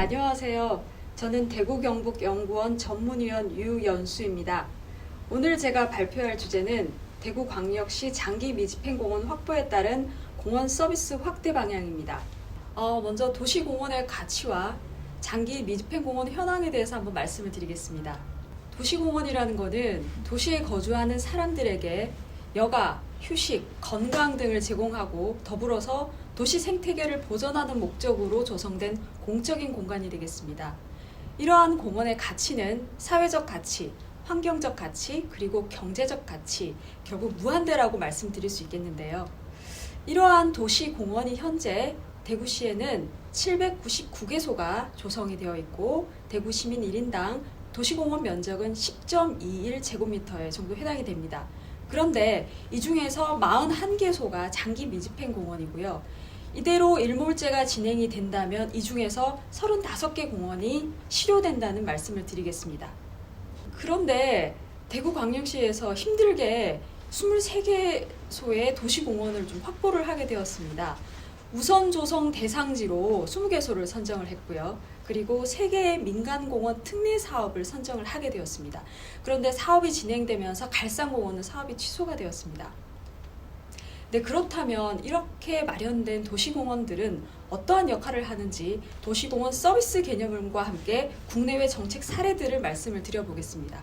안녕하세요. 저는 대구경북연구원 전문위원 유연수입니다. 오늘 제가 발표할 주제는 대구광역시 장기 미집행공원 확보에 따른 공원 서비스 확대 방향입니다. 먼저 도시공원의 가치와 장기 미집행공원 현황에 대해서 한번 말씀을 드리겠습니다. 도시공원이라는 것은 도시에 거주하는 사람들에게 여가, 휴식, 건강 등을 제공하고 더불어서 도시 생태계를 보존하는 목적으로 조성된 공적인 공간이 되겠습니다. 이러한 공원의 가치는 사회적 가치, 환경적 가치, 그리고 경제적 가치, 결국 무한대라고 말씀드릴 수 있겠는데요. 이러한 도시공원이 현재 대구시에는 799개소가 조성이 되어 있고 대구 시민 1인당 도시공원 면적은 10.21제곱미터에 정도 해당이 됩니다. 그런데 이 중에서 41개소가 장기 미집행 공원이고요. 이대로 일몰제가 진행이 된다면 이 중에서 35개 공원이 실효된다는 말씀을 드리겠습니다. 그런데 대구광역시에서 힘들게 23개소의 도시공원을 좀 확보를 하게 되었습니다. 우선 조성 대상지로 20개소를 선정을 했고요. 그리고 3개의 민간공원 특례 사업을 선정을 하게 되었습니다. 그런데 사업이 진행되면서 갈산공원은 사업이 취소가 되었습니다. 네, 그렇다면 이렇게 마련된 도시공원들은 어떠한 역할을 하는지 도시공원 서비스 개념과 함께 국내외 정책 사례들을 말씀을 드려보겠습니다.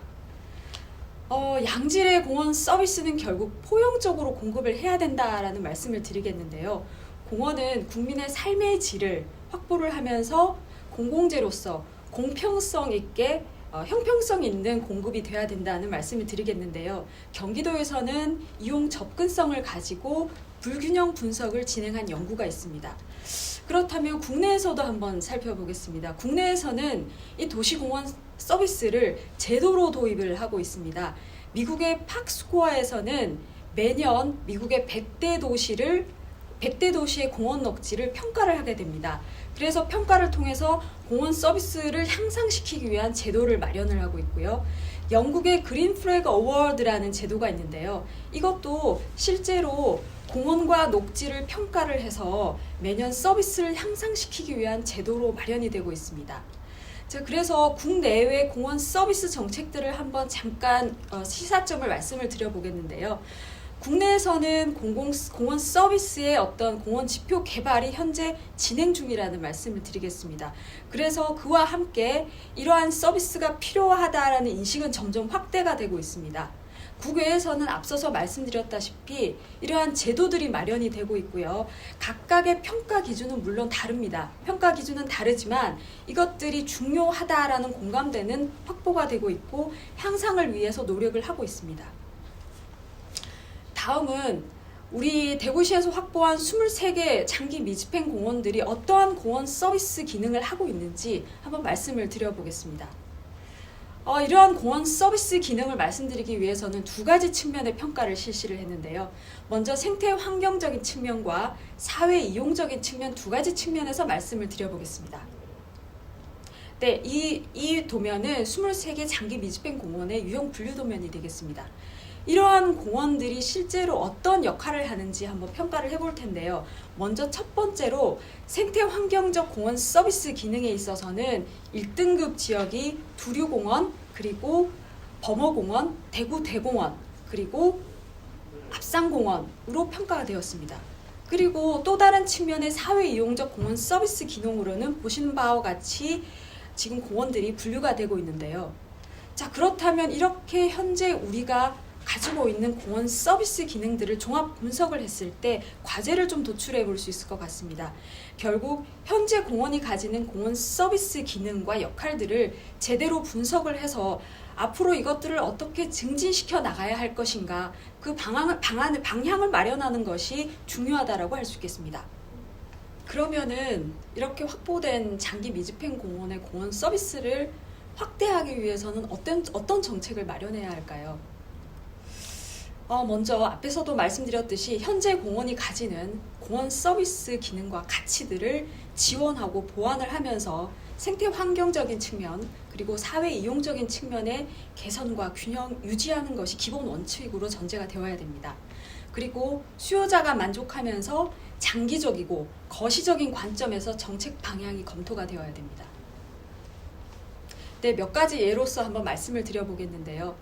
양질의 공원 서비스는 결국 포용적으로 공급을 해야 된다라는 말씀을 드리겠는데요. 공원은 국민의 삶의 질을 확보를 하면서 공공재로서 공평성 있게 형평성 있는 공급이 돼야 된다는 말씀을 드리겠는데요. 경기도에서는 이용 접근성을 가지고 불균형 분석을 진행한 연구가 있습니다. 그렇다면 국내에서도 한번 살펴보겠습니다. 국내에서는 이 도시공원 서비스를 제도로 도입을 하고 있습니다. 미국의 팍스코어에서는 매년 미국의 100대 도시의 공원 녹지를 평가를 하게 됩니다. 그래서 평가를 통해서 공원 서비스를 향상시키기 위한 제도를 마련을 하고 있고요. 영국의 그린 플래그 어워드라는 제도가 있는데요. 이것도 실제로 공원과 녹지를 평가를 해서 매년 서비스를 향상시키기 위한 제도로 마련이 되고 있습니다. 그래서 국내외 공원 서비스 정책들을 한번 잠깐 시사점을 말씀을 드려보겠는데요. 국내에서는 공원 서비스의 어떤 공원 지표 개발이 현재 진행 중이라는 말씀을 드리겠습니다. 그래서 그와 함께 이러한 서비스가 필요하다라는 인식은 점점 확대가 되고 있습니다. 국외에서는 앞서서 말씀드렸다시피 이러한 제도들이 마련이 되고 있고요. 각각의 평가 기준은 물론 다릅니다. 평가 기준은 다르지만 이것들이 중요하다라는 공감대는 확보가 되고 있고 향상을 위해서 노력을 하고 있습니다. 다음은 우리 대구시에서 확보한 23개 장기 미집행 공원들이 어떠한 공원 서비스 기능을 하고 있는지 한번 말씀을 드려보겠습니다. 이러한 공원 서비스 기능을 말씀드리기 위해서는 두 가지 측면의 평가를 실시를 했는데요. 먼저 생태 환경적인 측면과 사회 이용적인 측면 두 가지 측면에서 말씀을 드려보겠습니다. 네, 이 도면은 23개 장기 미집행 공원의 유형 분류 도면이 되겠습니다. 이러한 공원들이 실제로 어떤 역할을 하는지 한번 평가를 해볼 텐데요. 먼저 첫 번째로 생태환경적 공원 서비스 기능에 있어서는 1등급 지역이 두류공원, 그리고 범어공원, 대구대공원, 그리고 압산공원으로 평가가 되었습니다. 그리고 또 다른 측면의 사회이용적 공원 서비스 기능으로는 보신 바와 같이 지금 공원들이 분류가 되고 있는데요. 자, 그렇다면 이렇게 현재 우리가 가지고 있는 공원 서비스 기능들을 종합 분석을 했을 때 과제를 좀 도출해 볼 수 있을 것 같습니다. 결국 현재 공원이 가지는 공원 서비스 기능과 역할들을 제대로 분석을 해서 앞으로 이것들을 어떻게 증진시켜 나가야 할 것인가, 그 방향을 마련하는 것이 중요하다라고 할 수 있겠습니다. 그러면은 이렇게 확보된 장기 미집행 공원의 공원 서비스를 확대하기 위해서는 어떤 정책을 마련해야 할까요? 먼저 앞에서도 말씀드렸듯이 현재 공원이 가지는 공원 서비스 기능과 가치들을 지원하고 보완을 하면서 생태 환경적인 측면 그리고 사회 이용적인 측면의 개선과 균형 유지하는 것이 기본 원칙으로 전제가 되어야 됩니다. 그리고 수요자가 만족하면서 장기적이고 거시적인 관점에서 정책 방향이 검토가 되어야 됩니다. 네, 몇 가지 예로서 한번 말씀을 드려보겠는데요.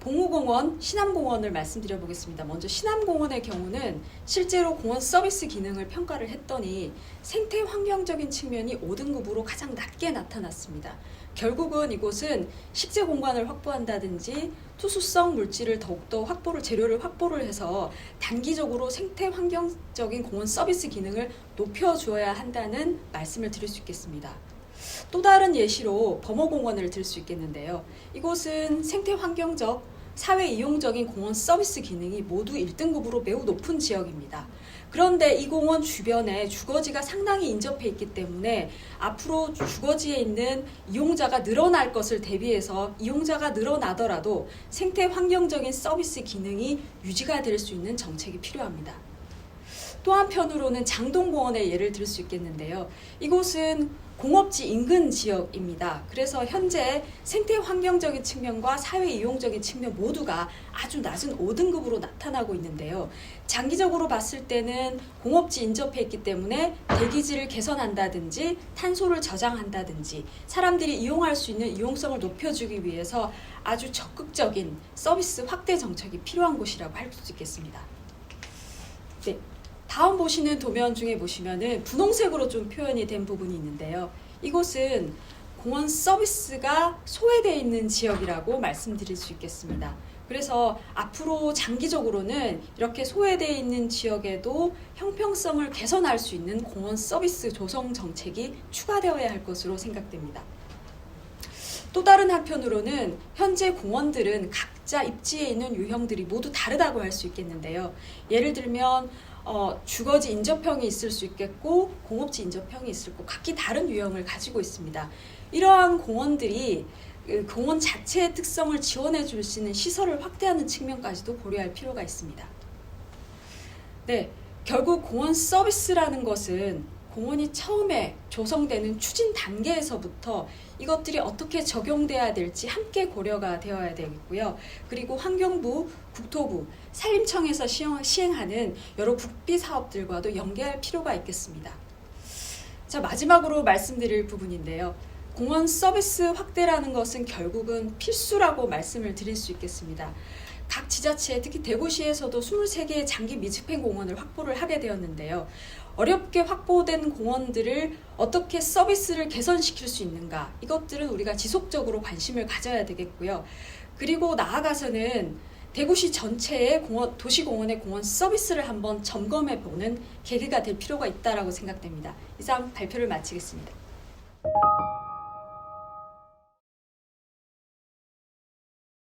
봉우공원, 신암공원을 말씀드려보겠습니다. 먼저 신암공원의 경우는 실제로 공원 서비스 기능을 평가를 했더니 생태 환경적인 측면이 5등급으로 가장 낮게 나타났습니다. 결국은 이곳은 식재 공간을 확보한다든지 투수성 물질을 더욱더 재료를 확보를 해서 단기적으로 생태 환경적인 공원 서비스 기능을 높여주어야 한다는 말씀을 드릴 수 있겠습니다. 또 다른 예시로 범어공원을 들 수 있겠는데요. 이곳은 생태 환경적, 사회 이용적인 공원 서비스 기능이 모두 1등급으로 매우 높은 지역입니다. 그런데 이 공원 주변에 주거지가 상당히 인접해 있기 때문에 앞으로 주거지에 있는 이용자가 늘어날 것을 대비해서 이용자가 늘어나더라도 생태 환경적인 서비스 기능이 유지가 될 수 있는 정책이 필요합니다. 또 한편으로는 장동공원의 예를 들 수 있겠는데요. 이곳은 공업지 인근 지역입니다. 그래서 현재 생태 환경적인 측면과 사회 이용적인 측면 모두가 아주 낮은 5등급으로 나타나고 있는데요. 장기적으로 봤을 때는 공업지 인접해 있기 때문에 대기질을 개선한다든지 탄소를 저장한다든지 사람들이 이용할 수 있는 이용성을 높여주기 위해서 아주 적극적인 서비스 확대 정책이 필요한 곳이라고 할 수 있겠습니다. 네. 다음 보시는 도면 중에 보시면은 분홍색으로 좀 표현이 된 부분이 있는데요. 이곳은 공원 서비스가 소외되어 있는 지역이라고 말씀드릴 수 있겠습니다. 그래서 앞으로 장기적으로는 이렇게 소외되어 있는 지역에도 형평성을 개선할 수 있는 공원 서비스 조성 정책이 추가되어야 할 것으로 생각됩니다. 또 다른 한편으로는 현재 공원들은 각자 입지에 있는 유형들이 모두 다르다고 할 수 있겠는데요. 예를 들면 주거지 인접형이 있을 수 있겠고 공업지 인접형이 있을 거 각기 다른 유형을 가지고 있습니다. 이러한 공원들이 공원 자체의 특성을 지원해 줄 수 있는 시설을 확대하는 측면까지도 고려할 필요가 있습니다. 네, 결국 공원 서비스라는 것은 공원이 처음에 조성되는 추진 단계에서부터 이것들이 어떻게 적용돼야 될지 함께 고려가 되어야 되겠고요. 그리고 환경부, 국토부, 산림청에서 시행하는 여러 국비 사업들과도 연계할 필요가 있겠습니다. 자, 마지막으로 말씀드릴 부분인데요. 공원 서비스 확대라는 것은 결국은 필수라고 말씀을 드릴 수 있겠습니다. 각 지자체, 특히 대구시에서도 23개의 장기 미집행 공원을 확보를 하게 되었는데요. 어렵게 확보된 공원들을 어떻게 서비스를 개선시킬 수 있는가, 이것들은 우리가 지속적으로 관심을 가져야 되겠고요. 그리고 나아가서는 대구시 전체의 도시공원의 공원 서비스를 한번 점검해 보는 계기가 될 필요가 있다고 생각됩니다. 이상 발표를 마치겠습니다.